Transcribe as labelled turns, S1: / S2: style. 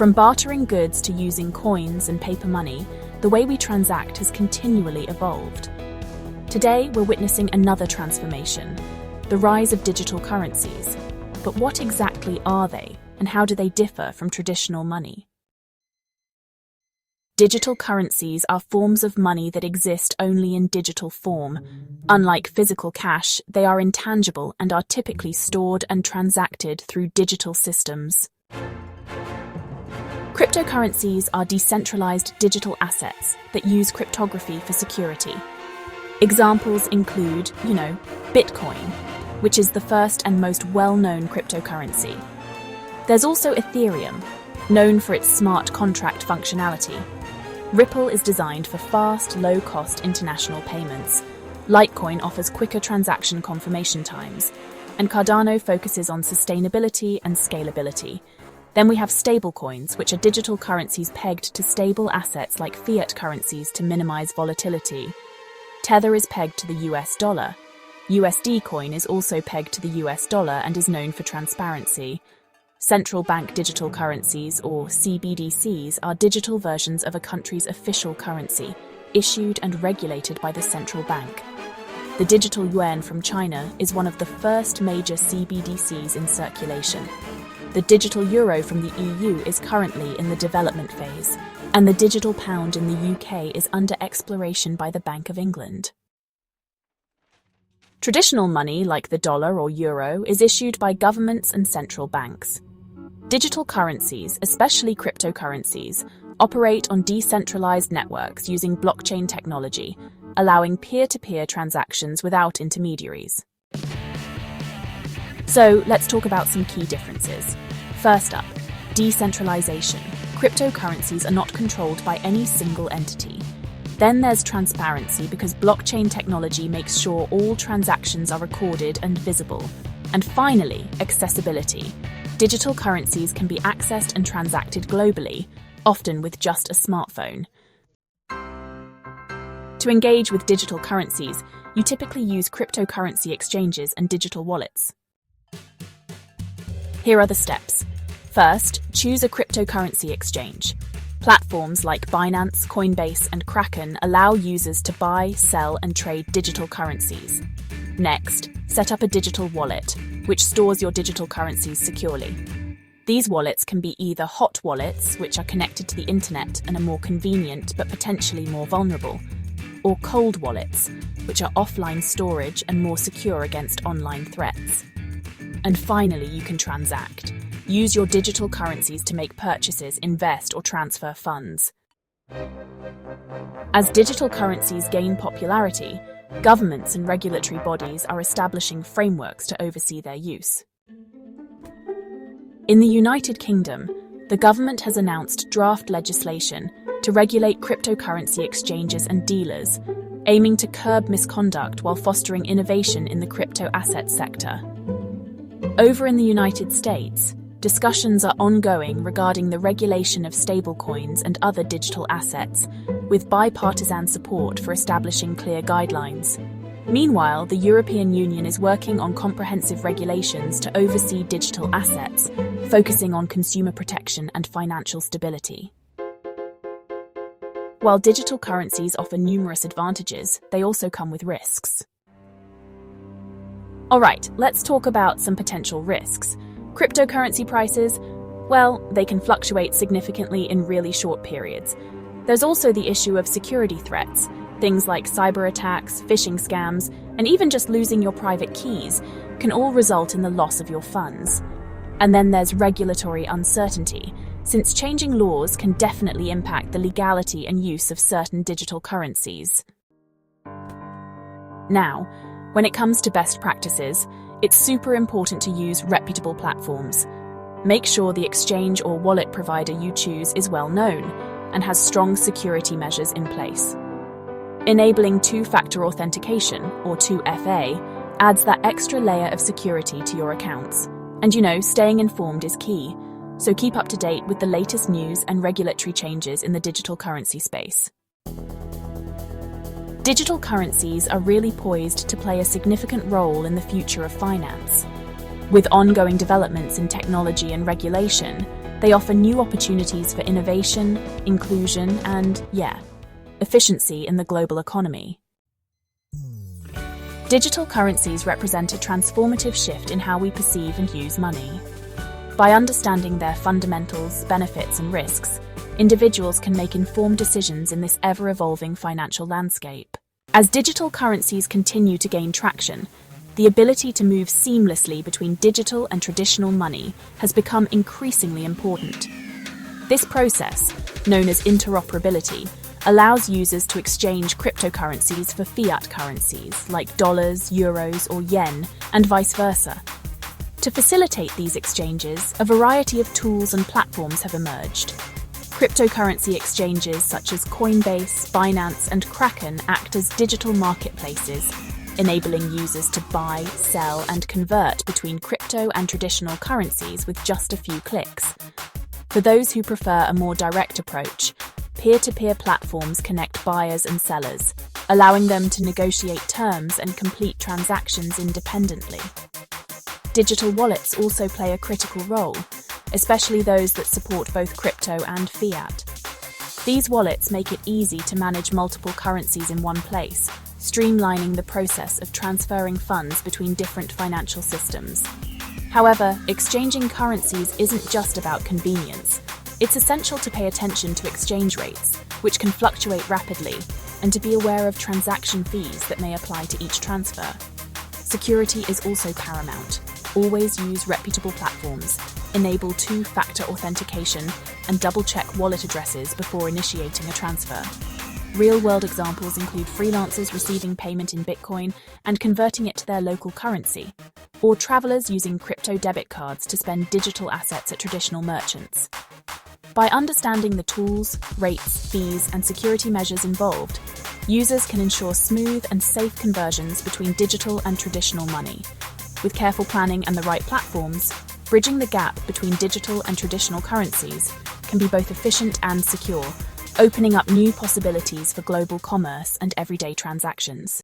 S1: From bartering goods to using coins and paper money, the way we transact has continually evolved. Today, we're witnessing another transformation, the rise of digital currencies. But what exactly are they, and how do they differ from traditional money? Digital currencies are forms of money that exist only in digital form. Unlike physical cash, they are intangible and are typically stored and transacted through digital systems. Cryptocurrencies are decentralized digital assets that use cryptography for security. Examples include, Bitcoin, which is the first and most well-known cryptocurrency. There's also Ethereum, known for its smart contract functionality. Ripple is designed for fast, low-cost international payments. Litecoin offers quicker transaction confirmation times. And Cardano focuses on sustainability and scalability. Then we have stablecoins, which are digital currencies pegged to stable assets like fiat currencies to minimize volatility. Tether is pegged to the US dollar. USD coin is also pegged to the US dollar and is known for transparency. Central bank digital currencies, or CBDCs, are digital versions of a country's official currency, issued and regulated by the central bank. The digital yuan from China is one of the first major CBDCs in circulation. The digital euro from the EU is currently in the development phase, and the digital pound in the UK is under exploration by the Bank of England. Traditional money, like the dollar or euro, is issued by governments and central banks. Digital currencies, especially cryptocurrencies, operate on decentralized networks using blockchain technology, allowing peer-to-peer transactions without intermediaries. So, let's talk about some key differences. First up, decentralization. Cryptocurrencies are not controlled by any single entity. Then there's transparency, because blockchain technology makes sure all transactions are recorded and visible. And finally, accessibility. Digital currencies can be accessed and transacted globally, often with just a smartphone. To engage with digital currencies, you typically use cryptocurrency exchanges and digital wallets. Here are the steps. First, choose a cryptocurrency exchange. Platforms like Binance, Coinbase, and Kraken allow users to buy, sell, and trade digital currencies. Next, set up a digital wallet, which stores your digital currencies securely. These wallets can be either hot wallets, which are connected to the internet and are more convenient but potentially more vulnerable, or cold wallets, which are offline storage and more secure against online threats. And finally, you can transact. Use your digital currencies to make purchases, invest, or transfer funds. As digital currencies gain popularity, governments and regulatory bodies are establishing frameworks to oversee their use. In the United Kingdom, the government has announced draft legislation to regulate cryptocurrency exchanges and dealers, aiming to curb misconduct while fostering innovation in the crypto asset sector. Over in the United States, discussions are ongoing regarding the regulation of stablecoins and other digital assets, with bipartisan support for establishing clear guidelines. Meanwhile, the European Union is working on comprehensive regulations to oversee digital assets, focusing on consumer protection and financial stability. While digital currencies offer numerous advantages, they also come with risks. All right, let's talk about some potential risks. Cryptocurrency prices, well, they can fluctuate significantly in really short periods. There's also the issue of security threats. Things like cyber attacks, phishing scams, and even just losing your private keys can all result in the loss of your funds. And then there's regulatory uncertainty, since changing laws can definitely impact the legality and use of certain digital currencies. Now, when it comes to best practices, it's super important to use reputable platforms. Make sure the exchange or wallet provider you choose is well known and has strong security measures in place. Enabling two-factor authentication, or 2FA, adds that extra layer of security to your accounts. And staying informed is key, so keep up to date with the latest news and regulatory changes in the digital currency space. Digital currencies are really poised to play a significant role in the future of finance. With ongoing developments in technology and regulation, They offer new opportunities for innovation, inclusion, and, efficiency in the global economy. Digital currencies represent a transformative shift in how we perceive and use money. By understanding their fundamentals, benefits, and risks, individuals can make informed decisions in this ever-evolving financial landscape. As digital currencies continue to gain traction, the ability to move seamlessly between digital and traditional money has become increasingly important. This process, known as interoperability, allows users to exchange cryptocurrencies for fiat currencies like dollars, euros, or yen, and vice versa. To facilitate these exchanges, a variety of tools and platforms have emerged. Cryptocurrency exchanges such as Coinbase, Binance, and Kraken act as digital marketplaces, enabling users to buy, sell, and convert between crypto and traditional currencies with just a few clicks. For those who prefer a more direct approach, peer-to-peer platforms connect buyers and sellers, allowing them to negotiate terms and complete transactions independently. Digital wallets also play a critical role, especially those that support both crypto and fiat. These wallets make it easy to manage multiple currencies in one place, streamlining the process of transferring funds between different financial systems. However, exchanging currencies isn't just about convenience. It's essential to pay attention to exchange rates, which can fluctuate rapidly, and to be aware of transaction fees that may apply to each transfer. Security is also paramount. Always use reputable platforms, enable two-factor authentication, and double-check wallet addresses before initiating a transfer. Real-world examples include freelancers receiving payment in Bitcoin and converting it to their local currency, or travelers using crypto debit cards to spend digital assets at traditional merchants. By understanding the tools, rates, fees, and security measures involved, users can ensure smooth and safe conversions between digital and traditional money. With careful planning and the right platforms, bridging the gap between digital and traditional currencies can be both efficient and secure, opening up new possibilities for global commerce and everyday transactions.